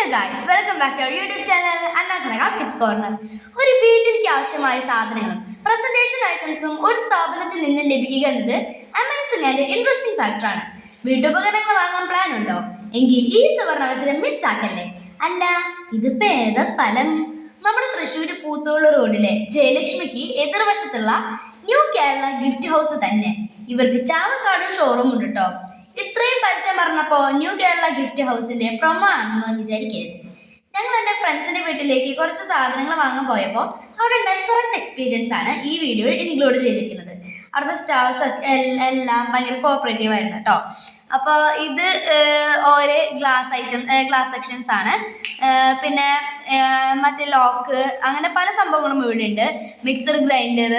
Hello guys, welcome back to our YouTube channel Anna's kids corner. ഒരു വീട്ടിലേക്ക് ആവശ്യമായ സാധനങ്ങളും പ്രസന്റേഷൻ ഐറ്റംസും ഒരു സ്ഥാപനത്തിൽ നിന്ന് ലഭിക്കുക എന്നത് അമേസിംഗ് ആൻഡ് ഇൻട്രസ്റ്റിംഗ് ഫാക്ടറാണ്. വീട്ടുപകരണങ്ങൾ വാങ്ങാൻ പ്ലാൻ ഉണ്ടോ? എങ്കിൽ ഈ സുവർണ അവസരം മിസ്സാക്കല്ലേ. അല്ല, ഇതിപ്പോ ഏതാ സ്ഥലം? നമ്മുടെ തൃശ്ശൂർ പൂത്തോള് റോഡിലെ ജയലക്ഷ്മിക്ക് എതിർവശത്തുള്ള ന്യൂ കേരള ഗിഫ്റ്റ് ഹൗസ് തന്നെ. ഇവർക്ക് ചാവക്കാട് ഷോറൂം ഉണ്ട് കേട്ടോ. ഇത്രയും പരസ്യം പറഞ്ഞപ്പോ ന്യൂ കേരള ഗിഫ്റ്റ് ഹൗസിന്റെ പ്രൊമോ ആണെന്ന് വിചാരിക്കരുത്. ഞങ്ങൾ എൻ്റെ ഫ്രണ്ട്സിന്റെ വീട്ടിലേക്ക് കുറച്ച് സാധനങ്ങൾ വാങ്ങാൻ പോയപ്പോൾ അവിടെ ഉണ്ടായ കുറച്ച് എക്സ്പീരിയൻസ് ആണ് ഈ വീഡിയോയിൽ ഇൻക്ലൂഡ് ചെയ്തിരിക്കുന്നത്. അവിടുത്തെ സ്റ്റാഫ്സ് എല്ലാം ഭയങ്കര കോപ്പറേറ്റീവ് ആയിരുന്നു കേട്ടോ. അപ്പോൾ ഇത് ഓരോ ഗ്ലാസ് സെക്ഷൻസ് ആണ്. പിന്നെ മറ്റേ ലോക്ക്, അങ്ങനെ പല സംഭവങ്ങളും ഇവിടെ ഉണ്ട്. മിക്സർ ഗ്രൈൻഡർ,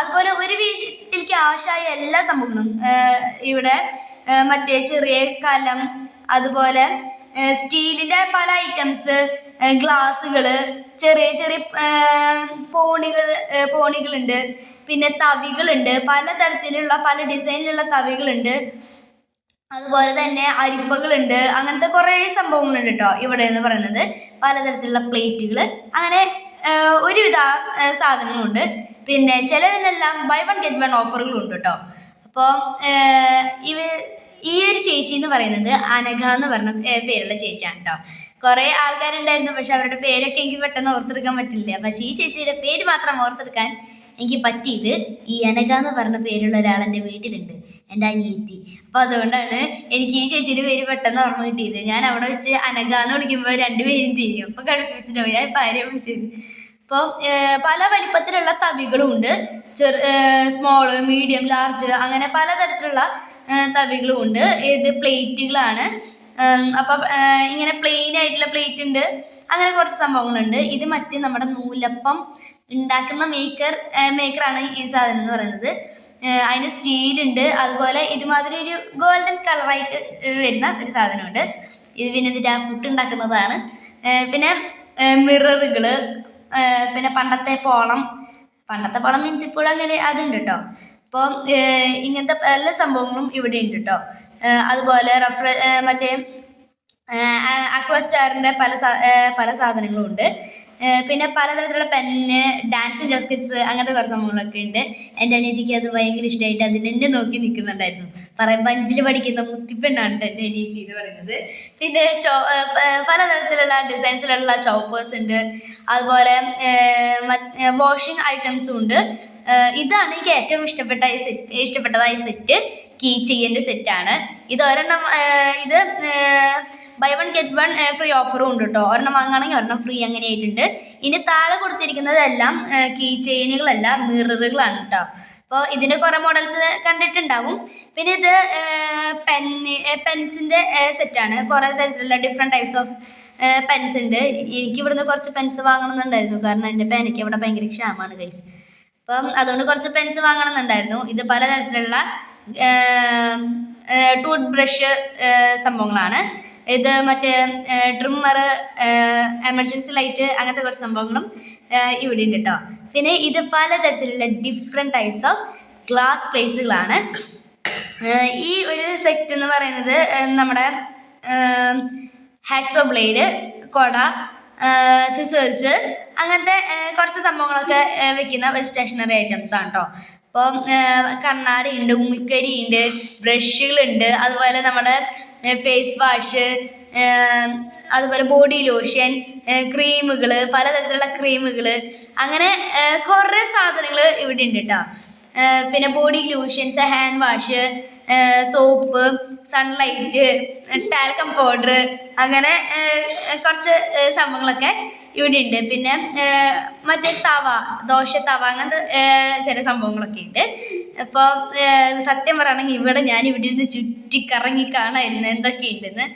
അതുപോലെ ഒരു വീട്ടിലേക്ക് ആവശ്യമായ എല്ലാ സംഭവങ്ങളും ഇവിടെ. മറ്റേ ചെറിയ കലം, അതുപോലെ സ്റ്റീലിൻ്റെ പല ഐറ്റംസ്, ഗ്ലാസ്സുകൾ, ചെറിയ ചെറിയ പോണികളുണ്ട്. പിന്നെ തവികളുണ്ട്, പലതരത്തിലുള്ള പല ഡിസൈനിലുള്ള തവികളുണ്ട്. അതുപോലെ തന്നെ അരിപ്പകളുണ്ട്. അങ്ങനത്തെ കുറേ സംഭവങ്ങളുണ്ട് കേട്ടോ ഇവിടെ എന്ന് പറയുന്നത്. പലതരത്തിലുള്ള പ്ലേറ്റുകൾ, അങ്ങനെ ഒരുവിധ സാധനങ്ങളുണ്ട്. പിന്നെ ചിലതിനെല്ലാം ബൈ വൺ ഗെറ്റ് വൺ ഓഫറുകളുണ്ട് കേട്ടോ. അപ്പോൾ ഈ ഒരു ചേച്ചി എന്ന് പറയുന്നത് അനഘ എന്ന് പറഞ്ഞ പേരുള്ള ചേച്ചിയാണ് കേട്ടോ. കുറേ ആൾക്കാരുണ്ടായിരുന്നു, പക്ഷെ അവരുടെ പേരൊക്കെ എനിക്ക് പെട്ടെന്ന് ഓർത്തെടുക്കാൻ പറ്റില്ല. പക്ഷെ ഈ ചേച്ചിയുടെ പേര് മാത്രം ഓർത്തെടുക്കാൻ എനിക്ക് പറ്റിയത് ഈ അനഘ എന്ന് പറഞ്ഞ പേരുള്ള ഒരാൾ എൻ്റെ വീട്ടിലുണ്ട്, എൻ്റെ അനിയത്തി. അപ്പോൾ അതുകൊണ്ടാണ് എനിക്ക് ഈ ചേച്ചിയുടെ പേര് പെട്ടെന്ന് ഓർമ്മ കിട്ടിയത്. ഞാൻ അവിടെ വെച്ച് അനഘ എന്ന് വിളിക്കുമ്പോൾ രണ്ടുപേരും തിരിയും. അപ്പോൾ കൺഫ്യൂസ്ഡ് ആവും, ഞാൻ ഇപ്പോൾ ആരെയാണ് വിളിച്ചത്. അപ്പോൾ പല വലിപ്പത്തിലുള്ള തവികളും ഉണ്ട്. സ്മോള്, മീഡിയം, ലാർജ്, അങ്ങനെ പലതരത്തിലുള്ള തവികളും ഉണ്ട്. ഇത് പ്ലേറ്റുകളാണ്. അപ്പം ഇങ്ങനെ പ്ലെയിൻ ആയിട്ടുള്ള പ്ലേറ്റ് ഉണ്ട്. അങ്ങനെ കുറച്ച് സംഭവങ്ങളുണ്ട്. ഇത് മറ്റേ നമ്മുടെ നൂലപ്പം ഉണ്ടാക്കുന്ന മേക്കറാണ് ഈ സാധനം എന്ന് പറയുന്നത്. അതിന് സ്റ്റീലുണ്ട്. അതുപോലെ ഇതുമാതിരി ഒരു ഗോൾഡൻ കളറായിട്ട് വരുന്ന ഒരു സാധനമുണ്ട്. ഇത് പിന്നെ ഇതിൻ്റെ ആ പുട്ടുണ്ടാക്കുന്നതാണ്. പിന്നെ മിററുകൾ, പിന്നെ പണ്ടത്തെ പോളം മീൻസ് ഇപ്പോഴും അങ്ങനെ അതുണ്ട് കേട്ടോ. അപ്പോൾ ഇങ്ങനത്തെ എല്ലാ സംഭവങ്ങളും ഇവിടെ ഉണ്ട് കേട്ടോ. അതുപോലെ മറ്റേ അക്വാസ്റ്റാറിൻ്റെ പല സാധനങ്ങളും ഉണ്ട്. പിന്നെ പലതരത്തിലുള്ള പെന്ന്, ഡാൻസിങ് ജാക്കറ്റ്സ്, അങ്ങനത്തെ കുറച്ച് സംഭവങ്ങളൊക്കെ ഉണ്ട്. എൻ്റെ അനിയത്തിക്ക് അത് ഭയങ്കര ഇഷ്ടമായിട്ട് അതിനെന്നെ നോക്കി നിൽക്കുന്നുണ്ടായിരുന്നു. പറയുമ്പോൾ 5ൽ പഠിക്കുന്ന മുത്തിപ്പെണ്ണാണ് എൻ്റെ അനിയത്തി എന്ന് പറയുന്നത്. പിന്നെ പലതരത്തിലുള്ള ഡിസൈൻസിലുള്ള ചോപ്പേഴ്സ് ഉണ്ട്. അതുപോലെ വാഷിംഗ് ഐറ്റംസും ഉണ്ട്. ഇതാണ് എനിക്ക് ഏറ്റവും ഇഷ്ടപ്പെട്ടതായ സെറ്റ്. കീ ചെയിൻ്റെ സെറ്റാണ് ഇത്. ഇത് buy one get one free ഓഫറും ഉണ്ട് കേട്ടോ. ഒരെണ്ണം വാങ്ങുകയാണെങ്കിൽ ഒരെണ്ണം ഫ്രീ, അങ്ങനെ ആയിട്ടുണ്ട്. ഇനി താഴെ കൊടുത്തിരിക്കുന്നതെല്ലാം കീ ചെയിനുകളല്ല, മിററുകളാണ് കേട്ടോ. അപ്പോൾ ഇതിൻ്റെ കുറേ മോഡൽസ് കണ്ടിട്ടുണ്ടാവും. പിന്നെ ഇത് പെൻസിൻ്റെ സെറ്റാണ്. കുറേ തരത്തിലുള്ള ഡിഫറെൻറ്റ് ടൈപ്സ് ഓഫ് പെൻസ് ഉണ്ട്. എനിക്ക് ഇവിടുന്ന് കുറച്ച് പെൻസ് വാങ്ങണമെന്നുണ്ടായിരുന്നു, കാരണം എൻ്റെ പേനയ്ക്ക് ഇവിടെ ഭയങ്കര ക്ഷാമമാണ് ഗൈസ്. അപ്പം അതുകൊണ്ട് കുറച്ച് പെൻസ് വാങ്ങണമെന്നുണ്ടായിരുന്നു. ഇത് പലതരത്തിലുള്ള ടൂത്ത് ബ്രഷ് സംഭവങ്ങളാണ്. ഇത് മറ്റേ ട്രിമ്മർ, എമർജൻസി ലൈറ്റ്, അങ്ങനത്തെ കുറച്ച് സംഭവങ്ങളും ഇവിടെ ഉണ്ട് കേട്ടോ. പിന്നെ ഇത് പലതരത്തിലുള്ള ഡിഫറെൻറ്റ് ടൈപ്സ് ഓഫ് ഗ്ലാസ് പ്ലേറ്റ്സുകളാണ്. ഈ ഒരു സെറ്റ് എന്ന് പറയുന്നത് നമ്മുടെ ഹാക്സോ ബ്ലേഡ്, കൊട, സിസേഴ്സ്, അങ്ങനത്തെ കുറച്ച് സംഭവങ്ങളൊക്കെ വെക്കുന്ന ഒരു സ്റ്റേഷനറി ഐറ്റംസ് ആണ് കേട്ടോ. അപ്പോൾ കണ്ണാടി ഉണ്ട്, ഉമ്മിക്കരി ഉണ്ട്, ബ്രഷുകളുണ്ട്, അതുപോലെ നമ്മുടെ ഫേസ് വാഷ്, അതുപോലെ ബോഡി ലോഷൻ, ക്രീമുകൾ, പലതരത്തിലുള്ള ക്രീമുകൾ, അങ്ങനെ കുറേ സാധനങ്ങൾ ഇവിടെ ഉണ്ട് കേട്ടോ. പിന്നെ body lotions, hand wash, soap, sunlight, talcum powder, അങ്ങനെ കുറച്ച് സംഭവങ്ങളൊക്കെ ഇവിടെ ഉണ്ട്. പിന്നെ മറ്റേ ദോശ തവ, അങ്ങനത്തെ ചില സംഭവങ്ങളൊക്കെ ഉണ്ട്. അപ്പോൾ സത്യം പറയുകയാണെങ്കിൽ ഞാൻ ഇവിടെ ഇരുന്ന് ചുറ്റിക്കറങ്ങി കാണായിരുന്നു എന്തൊക്കെ ഉണ്ടെന്ന്.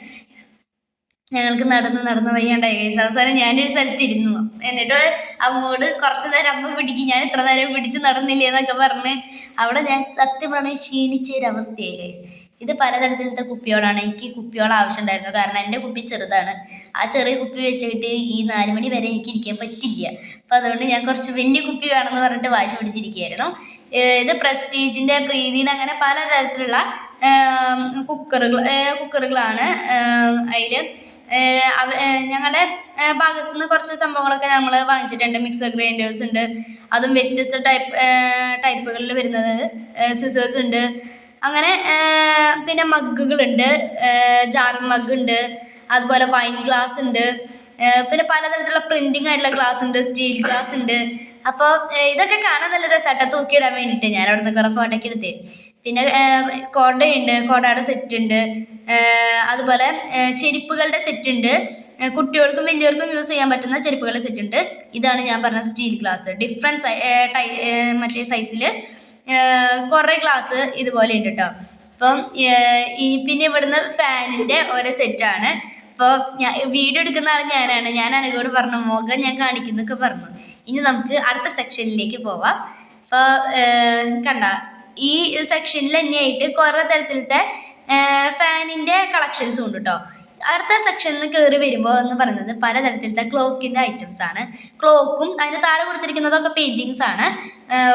ഞങ്ങൾക്ക് നടന്ന് വയ്യാണ്ടായി ഗൈസ്. അവസാനം ഞാനൊരു സ്ഥലത്തിരുന്നു. എന്നിട്ട് അമ്മോട് കുറച്ച് നേരം അമ്മ പിടിക്കും, ഞാൻ ഇത്ര നേരം പിടിച്ച് നടന്നില്ലേ എന്നൊക്കെ പറഞ്ഞ് അവിടെ ഞാൻ സത്യം പറഞ്ഞാൽ ക്ഷീണിച്ചൊരവസ്ഥയായി ഗൈസ്. ഇത് പലതരത്തിലത്തെ കുപ്പിയോളാണ്. എനിക്ക് കുപ്പിയോളം ആവശ്യം ഉണ്ടായിരുന്നു, കാരണം എൻ്റെ കുപ്പി ചെറുതാണ്. ആ ചെറിയ കുപ്പി വെച്ചിട്ട് ഈ 4 മണി വരെ എനിക്ക് ഇരിക്കാൻ പറ്റില്ല. അപ്പോൾ അതുകൊണ്ട് ഞാൻ കുറച്ച് വലിയ കുപ്പി വേണമെന്ന് പറഞ്ഞിട്ട് വാശി പിടിച്ചിരിക്കുകയായിരുന്നു. ഇത് പ്രസ്റ്റീജിൻ്റെ, പ്രീതിയുടെ, അങ്ങനെ പലതരത്തിലുള്ള കുക്കറുകളാണ്. അതിൽ ഞങ്ങളുടെ ഭാഗത്തു നിന്ന് കുറച്ച് സംഭവങ്ങളൊക്കെ നമ്മൾ വാങ്ങിച്ചിട്ടുണ്ട്. മിക്സർ ഗ്രൈൻഡേഴ്സ് ഉണ്ട്, അതും വ്യത്യസ്ത ടൈപ്പുകളിൽ വരുന്നത്. സിസേഴ്സ് ഉണ്ട്, അങ്ങനെ പിന്നെ മഗ്ഗുകളുണ്ട്, ജാർ മഗ് ഉണ്ട്, അതുപോലെ വൈൻ ഗ്ലാസ് ഉണ്ട്, പിന്നെ പലതരത്തിലുള്ള പ്രിന്റിങ് ആയിട്ടുള്ള ഗ്ലാസ് ഉണ്ട്, സ്റ്റീൽ ഗ്ലാസ് ഉണ്ട്. അപ്പോൾ ഇതൊക്കെ കാണാൻ നല്ല രസമായിട്ട് തൂക്കിയിടാൻ വേണ്ടിയിട്ട് ഞാൻ അവിടെ നിന്ന് കുറേ ഫോട്ടോ ഒക്കെ എടുത്തേ. പിന്നെ കുടയുണ്ട്, കുടയുടെ സെറ്റ് ഉണ്ട്, അതുപോലെ ചെരുപ്പുകളുടെ സെറ്റ് ഉണ്ട്, കുട്ടികൾക്കും വലിയവർക്കും യൂസ് ചെയ്യാൻ പറ്റുന്ന ചെരുപ്പുകളുടെ സെറ്റ് ഉണ്ട്. ഇതാണ് ഞാൻ പറഞ്ഞ സ്റ്റീൽ ഗ്ലാസ്. ഡിഫറെൻറ്റ് മറ്റേ സൈസിൽ കുറേ ഗ്ലാസ് ഇതുപോലെ ഉണ്ട് കേട്ടോ. അപ്പം പിന്നെ ഇവിടുന്ന് ഫാനിൻ്റെ ഓരോ സെറ്റാണ്. അപ്പോൾ വീഡിയോ എടുക്കുന്ന ആൾ ഞാനാണ്. ഞാൻ അനഘയോട് പറഞ്ഞു മുഖം ഞാൻ കാണിക്കുന്നൊക്കെ പറഞ്ഞു. ഇനി നമുക്ക് അടുത്ത സെക്ഷനിലേക്ക് പോവാം. അപ്പോൾ കണ്ട ഈ സെക്ഷനിൽ തന്നെയായിട്ട് കുറേ തരത്തിലത്തെ ഫാനിൻ്റെ കളക്ഷൻസും ഉണ്ട് കേട്ടോ. അടുത്ത സെക്ഷനിൽ കയറി വരുമ്പോൾ എന്ന് പറയുന്നത് പലതരത്തിലത്തെ ക്ലോക്കിൻ്റെ ഐറ്റംസ് ആണ്. ക്ലോക്കും അതിന് താഴെ കൊടുത്തിരിക്കുന്നതൊക്കെ പെയിൻറ്റിങ്സ് ആണ്.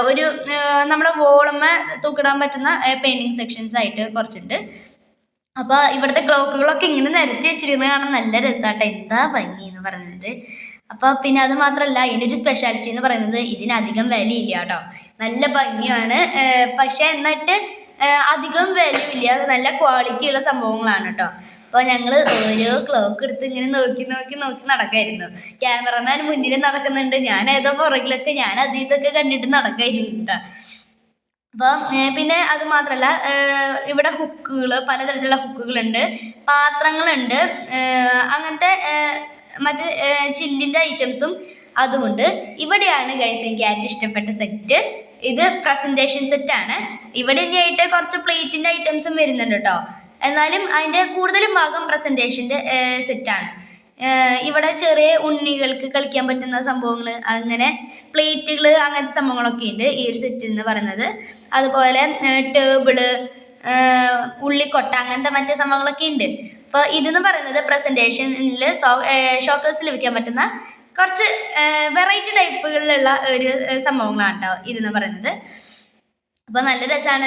ഒരു നമ്മുടെ വോളുമ്മ തൂക്കിടാൻ പറ്റുന്ന പെയിൻറ്റിങ് സെക്ഷൻസ് ആയിട്ട് കുറച്ചുണ്ട്. അപ്പോൾ ഇവിടുത്തെ ക്ലോക്കുകളൊക്കെ ഇങ്ങനെ നിരത്തി വെച്ചിരിക്കുന്നത് കാണാൻ നല്ല രസമാട്ടോ. എന്താ ഭംഗി എന്ന് പറയുന്നത്. അപ്പോൾ പിന്നെ അത് മാത്രമല്ല, ഇതിൻ്റെ ഒരു സ്പെഷ്യാലിറ്റി എന്ന് പറയുന്നത് ഇതിനധികം വിലയില്ല കേട്ടോ. നല്ല ഭംഗിയാണ്, പക്ഷേ എന്നിട്ട് അധികം വിലയില്ല, നല്ല ക്വാളിറ്റിയുള്ള സംഭവങ്ങളാണ് കേട്ടോ. അപ്പോൾ ഞങ്ങൾ ഓരോ ക്ലോക്ക് എടുത്ത് ഇങ്ങനെ നോക്കി നടക്കായിരുന്നു. ക്യാമറമാൻ മുന്നിൽ നടക്കുന്നുണ്ട്, ഞാൻ ഏതോ പുറകിലൊക്കെ ഞാൻ അത് ഇതൊക്കെ കണ്ടിട്ട് നടക്കായിരുന്നു കേട്ടോ. അപ്പം പിന്നെ അത് മാത്രമല്ല, ഇവിടെ ഹുക്കുകൾ, പലതരത്തിലുള്ള ഹുക്കുകളുണ്ട്, പാത്രങ്ങളുണ്ട്, അങ്ങനത്തെ മറ്റ് ചില്ലിൻ്റെ ഐറ്റംസും അതുമുണ്ട്. ഇവിടെയാണ് ഗൈസ് എനിക്ക് ഏറ്റവും ഇഷ്ടപ്പെട്ട സെറ്റ്. ഇത് പ്രസൻറ്റേഷൻ സെറ്റാണ്. ഇവിടെ തന്നെയായിട്ട് കുറച്ച് പ്ലേറ്റിൻ്റെ ഐറ്റംസും വരുന്നുണ്ട് കേട്ടോ. എന്നാലും അതിൻ്റെ കൂടുതലും ഭാഗം പ്രസൻറ്റേഷൻ്റെ സെറ്റാണ്. ഇവിടെ ചെറിയ ഉണ്ണികൾക്ക് കളിക്കാൻ പറ്റുന്ന സംഭവങ്ങൾ, അങ്ങനെ പ്ലേറ്റുകൾ, അങ്ങനത്തെ സംഭവങ്ങളൊക്കെ ഉണ്ട് ഈ ഒരു സെറ്റ് എന്ന് പറയുന്നത്. അതുപോലെ ടേബിള്, ഉള്ളിക്കൊട്ട, അങ്ങനത്തെ മറ്റേ സംഭവങ്ങളൊക്കെ ഉണ്ട്. അപ്പോൾ ഇതെന്ന് പറയുന്നത് പ്രസൻറ്റേഷനിൽ ഷോക്കേഴ്സിൽ വെക്കാൻ പറ്റുന്ന കുറച്ച് വെറൈറ്റി ടൈപ്പുകളിലുള്ള ഒരു സംഭവങ്ങളാണ് കേട്ടോ ഇതെന്ന് പറയുന്നത്. അപ്പോൾ നല്ല രസമാണ്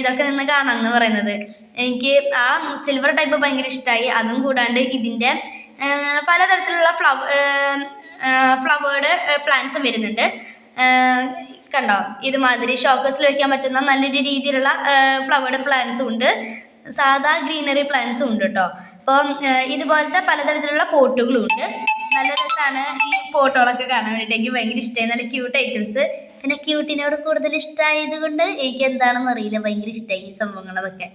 ഇതൊക്കെ നിന്ന് കാണാമെന്ന് പറയുന്നത്. എനിക്ക് ആ സിൽവർ ടൈപ്പ് ഭയങ്കര ഇഷ്ടമായി. അതും കൂടാണ്ട് ഇതിൻ്റെ പലതരത്തിലുള്ള ഫ്ലവേർഡ് പ്ലാന്റ്സും വരുന്നുണ്ട്. കണ്ടോ, ഇതുമാതിരി ഷോക്കേഴ്സിൽ വയ്ക്കാൻ പറ്റുന്ന നല്ലൊരു രീതിയിലുള്ള ഫ്ലവേർഡ് പ്ലാന്റ്സും ഉണ്ട്, സാധാ ഗ്രീനറി പ്ലാന്റ്സും ഉണ്ട് കേട്ടോ. അപ്പം ഇതുപോലത്തെ പലതരത്തിലുള്ള പോട്ടുകളും ഉണ്ട്. നല്ല രസമാണ് ഈ പോട്ടുകളൊക്കെ കാണാൻ വേണ്ടിയിട്ട്. എനിക്ക് ഭയങ്കര ഇഷ്ടമായി, നല്ല ക്യൂട്ട് ഐറ്റംസ്. പിന്നെ ക്യൂട്ടിനോട് കൂടുതൽ ഇഷ്ടമായത് കൊണ്ട് എനിക്ക് എന്താണെന്ന് അറിയില്ല, ഭയങ്കര ഇഷ്ടമായി ഈ സംഭവങ്ങളതൊക്കെ.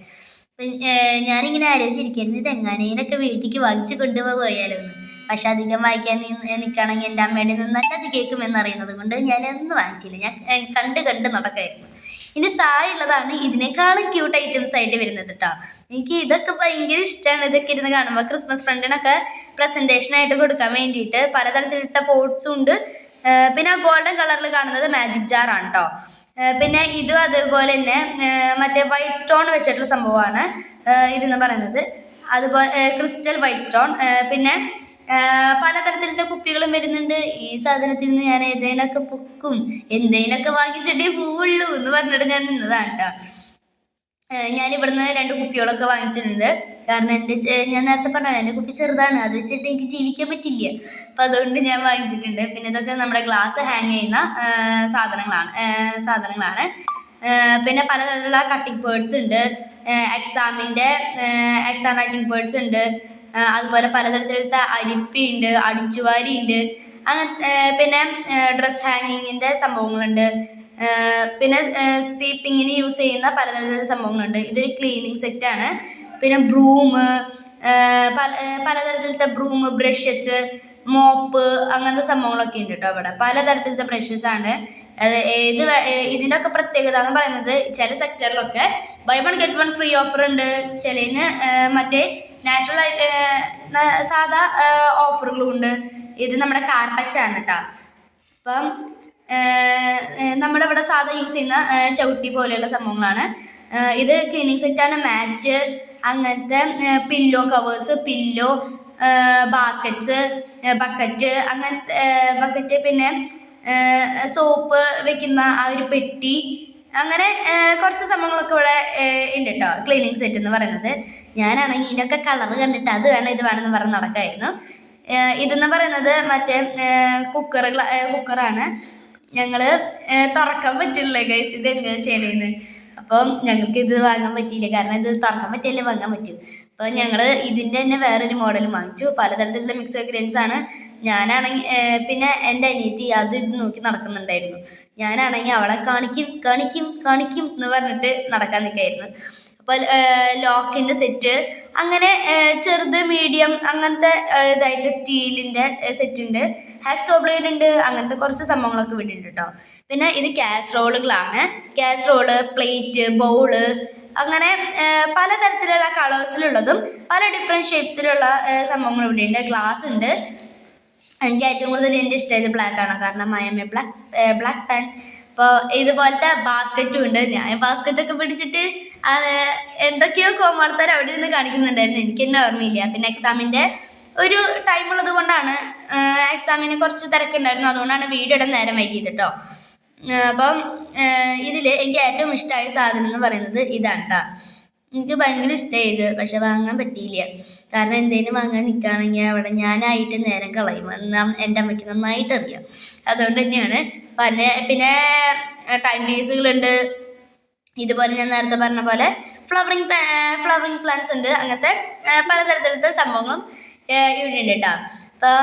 ഞാനിങ്ങനെ ആലോചിച്ചിരിക്കുന്നു, ഇത് എങ്ങാനേലൊക്കെ വീട്ടിലേക്ക് വാങ്ങിച്ച് കൊണ്ടുപോയാലോ എന്ന്. പക്ഷെ അധികം വായിക്കാൻ നിൽക്കുകയാണെങ്കിൽ എൻ്റെ അമ്മയുടെ നിന്ന് നല്ലത് കേൾക്കുമെന്നറിയുന്നത് കൊണ്ട് ഞാനൊന്നും വാങ്ങിച്ചില്ല. ഞാൻ കണ്ട് നടക്കായിരുന്നു. ഇനി താഴെയുള്ളതാണ് ഇതിനേക്കാളും ക്യൂട്ട് ഐറ്റംസ് ആയിട്ട് വരുന്നത് കേട്ടോ. എനിക്ക് ഇതൊക്കെ ഭയങ്കര ഇഷ്ടമാണ്. ഇതൊക്കെ ഇരുന്ന് കാണുമ്പോൾ ക്രിസ്മസ് ഫ്രണ്ടിനൊക്കെ പ്രസൻറ്റേഷനായിട്ട് കൊടുക്കാൻ വേണ്ടിയിട്ട് പലതരത്തിലിട്ട പോട്ട്സും ഉണ്ട്. പിന്നെ ആ ഗോൾഡൻ കളറിൽ കാണുന്നത് മാജിക് ജാറാണ് കേട്ടോ. പിന്നെ ഇതും അതുപോലെ തന്നെ മറ്റേ വൈറ്റ് സ്റ്റോൺ വെച്ചിട്ടുള്ള സംഭവമാണ് ഇതെന്ന് പറയുന്നത്. അതുപോലെ ക്രിസ്റ്റൽ വൈറ്റ് സ്റ്റോൺ. പിന്നെ പലതരത്തിലത്തെ കുപ്പികളും വരുന്നുണ്ട്. ഈ സാധനത്തിൽ നിന്ന് ഞാൻ ഏതേലൊക്കെ പൊക്കും, എന്തേലൊക്കെ വാങ്ങിച്ചിട്ടേ പോവുള്ളൂ എന്ന് പറഞ്ഞിട്ട് ഞാൻ നിന്നതാണ് കേട്ടോ. ഞാൻ ഇവിടുന്ന് 2 കുപ്പികളൊക്കെ വാങ്ങിച്ചിട്ടുണ്ട്. കാരണം ഞാൻ നേരത്തെ പറഞ്ഞാൽ എൻ്റെ കുപ്പി ചെറുതാണ്, അത് വെച്ചിട്ട് എനിക്ക് ജീവിക്കാൻ പറ്റില്ല. അപ്പം അതുകൊണ്ട് ഞാൻ വാങ്ങിച്ചിട്ടുണ്ട്. പിന്നെ ഇതൊക്കെ നമ്മുടെ ഗ്ലാസ് ഹാങ് ചെയ്യുന്ന സാധനങ്ങളാണ്. പിന്നെ പലതരത്തിലുള്ള കട്ടിംഗ് പേർഡ്സ് ഉണ്ട്, എക്സാം റൈറ്റിംഗ് പേർഡ്സ് ഉണ്ട്. അതുപോലെ പലതരത്തിലത്തെ അരിപ്പയുണ്ട്, അടിച്ചുവാരിയുണ്ട്, അങ്ങനെ പിന്നെ ഡ്രസ് ഹാങ്ങിങ്ങിൻ്റെ സംഭവങ്ങളുണ്ട്. പിന്നെ സ്വീപ്പിങ്ങിന് യൂസ് ചെയ്യുന്ന പലതരത്തിലുള്ള സംഭവങ്ങളുണ്ട്. ഇതൊരു ക്ലീനിങ് സെറ്റാണ്. പിന്നെ പലതരത്തിലത്തെ ബ്രഷസ്, മോപ്പ്, അങ്ങനത്തെ സംഭവങ്ങളൊക്കെ ഉണ്ട് കേട്ടോ. ഇവിടെ പലതരത്തിലത്തെ ബ്രഷസാണ്. ഇതിൻ്റെ ഒക്കെ പ്രത്യേകത എന്ന് പറയുന്നത്, ചില സെക്ടറിലൊക്കെ ബൈ 1 get 1 ഫ്രീ ഓഫർ ഉണ്ട്. ചിലതിന് മറ്റേ നാച്ചുറൽ ആയിട്ട് സാധാ ഓഫറുകളും ഉണ്ട്. ഇത് നമ്മുടെ കാർപ്പറ്റാണ് കേട്ടോ. അപ്പം നമ്മുടെ ഇവിടെ സാധാ യൂസ് ചെയ്യുന്ന ചവിട്ടി പോലെയുള്ള സംഭവങ്ങളാണ്. ഇത് ക്ലീനിങ് സെറ്റാണ്. മാറ്റ്, അങ്ങനത്തെ pillow covers, pillow, baskets, bucket, പിന്നെ സോപ്പ് വെക്കുന്ന ആ ഒരു പെട്ടി, അങ്ങനെ കുറച്ച് സംഭവങ്ങളൊക്കെ ഇവിടെ ഉണ്ട് കേട്ടോ. ക്ലീനിങ് സെറ്റ് എന്ന് പറയുന്നത്. ഞാനാണെങ്കിൽ ഇതിൻ്റെയൊക്കെ കളർ കണ്ടിട്ട് അത് വേണം ഇത് വേണമെന്ന് പറഞ്ഞ് നടക്കായിരുന്നു. ഇതെന്ന് പറയുന്നത് മറ്റേ കുക്കറാണ്. ഞങ്ങൾ തുറക്കാൻ പറ്റില്ല ഗൈസ്, ഇത് എങ്ങനെ ചെയ്യണേന്ന്. അപ്പം ഞങ്ങൾക്ക് ഇത് വാങ്ങാൻ പറ്റിയില്ല, കാരണം ഇത് തുറക്കാൻ പറ്റിയല്ലേ വാങ്ങാൻ പറ്റും. അപ്പോൾ ഞങ്ങൾ ഇതിൻ്റെ തന്നെ വേറൊരു മോഡൽ വാങ്ങിച്ചു. പലതരത്തിലുള്ള മിക്സഡ് ഗ്രൈൻസ് ആണ്. ഞാനാണെങ്കിൽ പിന്നെ എൻ്റെ അനിയത്തി അത് ഇത് നോക്കി നടക്കുന്നുണ്ടായിരുന്നു. ഞാനാണെങ്കിൽ അവളെ കാണിക്കും എന്ന് പറഞ്ഞിട്ട് നടക്കാൻ നിൽക്കായിരുന്നു. അപ്പോൾ ലോക്കിൻ്റെ സെറ്റ്, അങ്ങനെ ചെറുത് മീഡിയം അങ്ങനത്തെ ഇതായിട്ട് സ്റ്റീലിൻ്റെ സെറ്റുണ്ട്. ഹാക്സോ ബ്ലേഡ് ഉണ്ട്. അങ്ങനത്തെ കുറച്ച് സംഭവങ്ങളൊക്കെ വിട്ടിട്ടുണ്ട് കേട്ടോ. പിന്നെ ഇത് കാസറോളുകളാണ്. കാസറോള്, പ്ലേറ്റ്, ബൗള്, അങ്ങനെ പലതരത്തിലുള്ള കളേഴ്സിലുള്ളതും പല ഡിഫറെൻറ്റ് ഷേപ്സിലുള്ള സംഭവങ്ങൾ ഇവിടെ ഉണ്ട്. ഗ്ലാസ് ഉണ്ട്. എനിക്ക് ഏറ്റവും കൂടുതൽ എൻ്റെ ഇഷ്ടമായത് ബ്ലാക്ക് ആണ്, കാരണം I M A black fan. അപ്പോൾ ഇതുപോലത്തെ ബാസ്ക്കറ്റും ഉണ്ട്. ഞാൻ ബാസ്ക്കറ്റൊക്കെ പിടിച്ചിട്ട് എന്തൊക്കെയോ കോമാളിത്തരം അവിടെ ഇരുന്ന് കാണിക്കുന്നുണ്ടായിരുന്നു, എനിക്ക് തന്നെ ഓർമ്മയില്ല. പിന്നെ എക്സാമിൻ്റെ ഒരു ടൈം ഉള്ളത് കൊണ്ടാണ്, എക്സാമിന് കുറച്ച് തിരക്കുണ്ടായിരുന്നു, അതുകൊണ്ടാണ് വീഡിയോ ഇടാൻ നേരം വൈകിയത് കേട്ടോ. അപ്പം ഇതിൽ എനിക്ക് ഏറ്റവും ഇഷ്ടമായ സാധനം എന്ന് പറയുന്നത് ഇതാണ് കേട്ടോ. എനിക്ക് ഭയങ്കര ഇഷ്ടമായത്, പക്ഷെ വാങ്ങാൻ പറ്റിയില്ല. കാരണം എന്തെങ്കിലും വാങ്ങാൻ നിൽക്കുകയാണെങ്കിൽ അവിടെ ഞാനായിട്ട് നേരം കളയും. എന്നാൽ എൻ്റെ അമ്മയ്ക്ക് നന്നായിട്ട് അറിയാം. അതുകൊണ്ട് തന്നെയാണ്. പിന്നെ ടൈം പീസുകളുണ്ട്. ഇതുപോലെ ഞാൻ നേരത്തെ പറഞ്ഞ പോലെ ഫ്ലവറിങ് പ്ലാന്റ്സ് ഉണ്ട്. അങ്ങനത്തെ പലതരത്തിലത്തെ സംഭവങ്ങളും ഇവിടെ ഉണ്ട് കേട്ടോ. അപ്പോൾ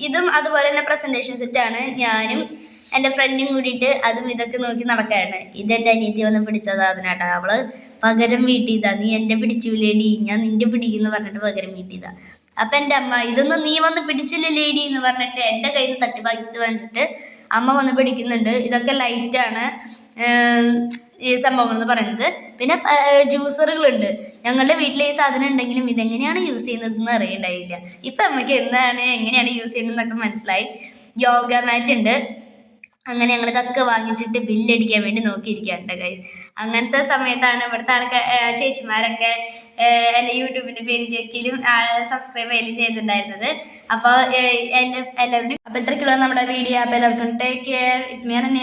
ഇതും അതുപോലെ തന്നെ പ്രസൻറ്റേഷൻ സെറ്റാണ്. ഞാനും എൻ്റെ ഫ്രണ്ടും കൂടിയിട്ട് അതും ഇതൊക്കെ നോക്കി നടക്കുകയാണ്. ഇതെൻ്റെ അനിയത്തി വന്ന് പിടിച്ചത് അതിനാട്ടോ. അവള് പകരം വീട്ടിയതാ. നീ എൻ്റെ പിടിച്ചില്ലേടി, ഞാൻ നിൻ്റെ പിടിക്കുന്നു പറഞ്ഞിട്ട് പകരം വീട്ടിയതാ. അപ്പം എൻ്റെ അമ്മ ഇതൊന്നും നീ വന്ന് പിടിച്ചില്ലേ ലേഡി എന്ന് പറഞ്ഞിട്ട് എൻ്റെ കയ്യിൽ നിന്ന് തട്ടി വാങ്ങിച്ചിട്ട് അമ്മ വന്ന് പിടിക്കുന്നുണ്ട്. ഇതൊക്കെ ലൈറ്റാണ് ഈ സംഭവങ്ങൾ എന്ന് പറയുന്നത്. പിന്നെ ജ്യൂസറുകളുണ്ട്. ഞങ്ങളുടെ വീട്ടിൽ ഈ സാധനം ഉണ്ടെങ്കിലും ഇതെങ്ങനെയാണ് യൂസ് ചെയ്യുന്നതെന്ന് അറിയണ്ടായില്ല. ഇപ്പം അമ്മയ്ക്ക് എങ്ങനെയാണ് യൂസ് ചെയ്യുന്നതെന്നൊക്കെ മനസ്സിലായി. യോഗ മാറ്റ് ഉണ്ട്. അങ്ങനെ ഞങ്ങളിതൊക്കെ വാങ്ങിച്ചിട്ട് ബില്ലടിക്കാൻ വേണ്ടി നോക്കിയിരിക്കുകയാണ് ഗൈസ്. അങ്ങനത്തെ സമയത്താണ് ഇവിടുത്തെ ചേച്ചിമാരൊക്കെ എൻ്റെ യൂട്യൂബിൻ്റെ പേര് ചെക്കിലും സബ്സ്ക്രൈബ് ചെയ്തിട്ടുണ്ടായിരുന്നത്. അപ്പോൾ എല്ലാവരുടെയും അപ്പോൾ ഇത്രയ്ക്കുള്ള നമ്മുടെ വീഡിയോ. അപ്പോൾ എല്ലാവർക്കും take care. It's me Ananya.